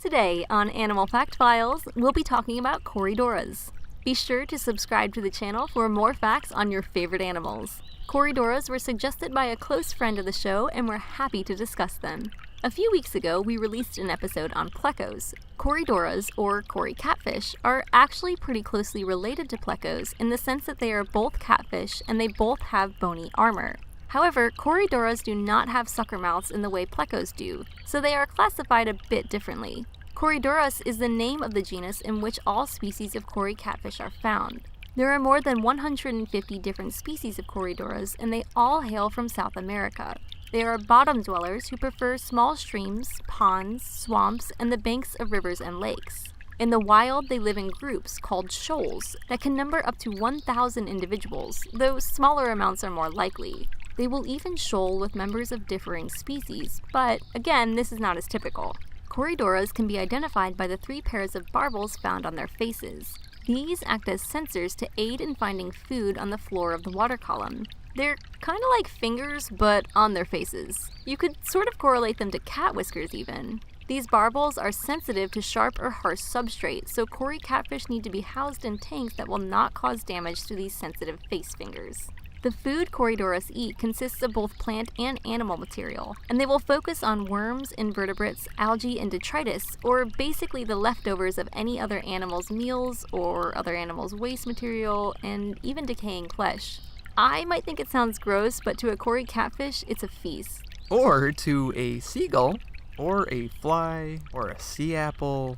Today on Animal Fact Files, we'll be talking about Corydoras. Be sure to subscribe to the channel for more facts on your favorite animals. Corydoras were suggested by a close friend of the show, and we're happy to discuss them. A few weeks ago, we released an episode on plecos. Corydoras, or Cory catfish, are actually pretty closely related to plecos in the sense that they are both catfish and they both have bony armor. However, Corydoras do not have sucker mouths in the way plecos do, so they are classified a bit differently. Corydoras is the name of the genus in which all species of Cory catfish are found. There are more than 150 different species of Corydoras, and they all hail from South America. They are bottom dwellers who prefer small streams, ponds, swamps, and the banks of rivers and lakes. In the wild, they live in groups called shoals that can number up to 1,000 individuals, though smaller amounts are more likely. They will even shoal with members of differing species, but again, this is not as typical. Corydoras can be identified by the 3 pairs of barbels found on their faces. These act as sensors to aid in finding food on the floor of the water column. They're kind of like fingers, but on their faces. You could sort of correlate them to cat whiskers even. These barbels are sensitive to sharp or harsh substrate, so Cory catfish need to be housed in tanks that will not cause damage to these sensitive face fingers. The food Corydoras eat consists of both plant and animal material, and they will focus on worms, invertebrates, algae, and detritus, or basically the leftovers of any other animal's meals or other animals' waste material, and even decaying flesh. I might think it sounds gross, but to a Cory catfish, it's a feast. Or to a seagull, or a fly, or a sea apple.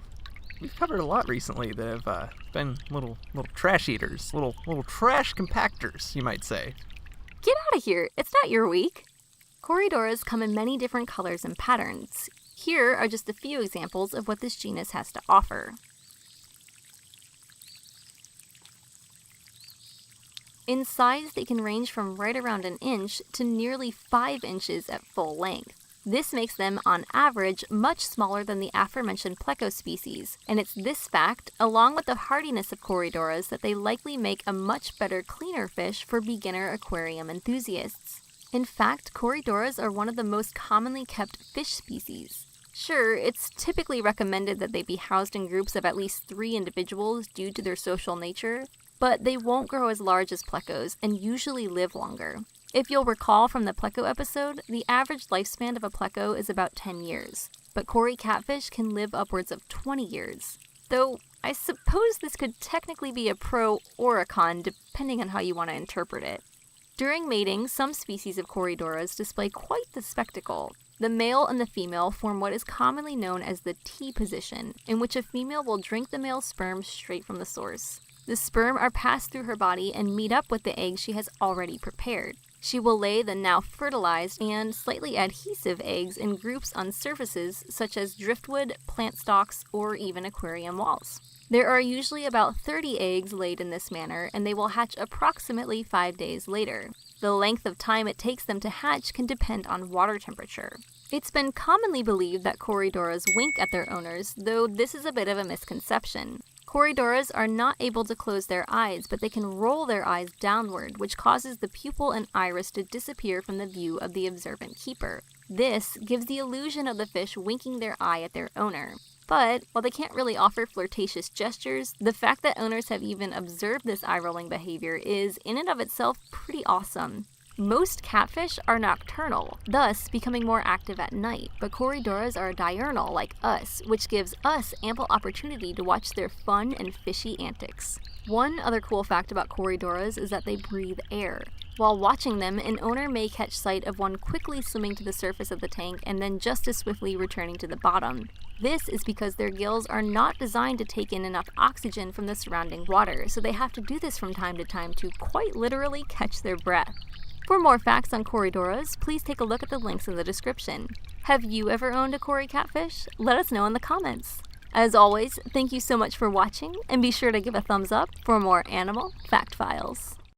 We've covered a lot recently that have been little trash eaters, little trash compactors, you might say. Get out of here! It's not your week! Corydoras come in many different colors and patterns. Here are just a few examples of what this genus has to offer. In size, they can range from right around an inch to nearly 5 inches at full length. This makes them, on average, much smaller than the aforementioned pleco species, and it's this fact, along with the hardiness of Corydoras, that they likely make a much better cleaner fish for beginner aquarium enthusiasts. In fact, Corydoras are one of the most commonly kept fish species. Sure, it's typically recommended that they be housed in groups of at least 3 individuals due to their social nature, but they won't grow as large as plecos and usually live longer. If you'll recall from the pleco episode, the average lifespan of a pleco is about 10 years, but Cory catfish can live upwards of 20 years. Though, I suppose this could technically be a pro or a con, depending on how you want to interpret it. During mating, some species of Corydoras display quite the spectacle. The male and the female form what is commonly known as the T position, in which a female will drink the male's sperm straight from the source. The sperm are passed through her body and meet up with the eggs she has already prepared. She will lay the now fertilized and slightly adhesive eggs in groups on surfaces such as driftwood, plant stalks, or even aquarium walls. There are usually about 30 eggs laid in this manner, and they will hatch approximately 5 days later. The length of time it takes them to hatch can depend on water temperature. It's been commonly believed that Corydoras wink at their owners, though this is a bit of a misconception. Corydoras are not able to close their eyes, but they can roll their eyes downward, which causes the pupil and iris to disappear from the view of the observant keeper. This gives the illusion of the fish winking their eye at their owner. But, while they can't really offer flirtatious gestures, the fact that owners have even observed this eye-rolling behavior is, in and of itself, pretty awesome. Most catfish are nocturnal, thus becoming more active at night, but Corydoras are diurnal like us, which gives us ample opportunity to watch their fun and fishy antics. One other cool fact about Corydoras is that they breathe air. While watching them, an owner may catch sight of one quickly swimming to the surface of the tank and then just as swiftly returning to the bottom. This is because their gills are not designed to take in enough oxygen from the surrounding water, so they have to do this from time to time to quite literally catch their breath. For more facts on Corydoras, please take a look at the links in the description. Have you ever owned a Cory catfish? Let us know in the comments. As always, thank you so much for watching, and be sure to give a thumbs up for more Animal Fact Files.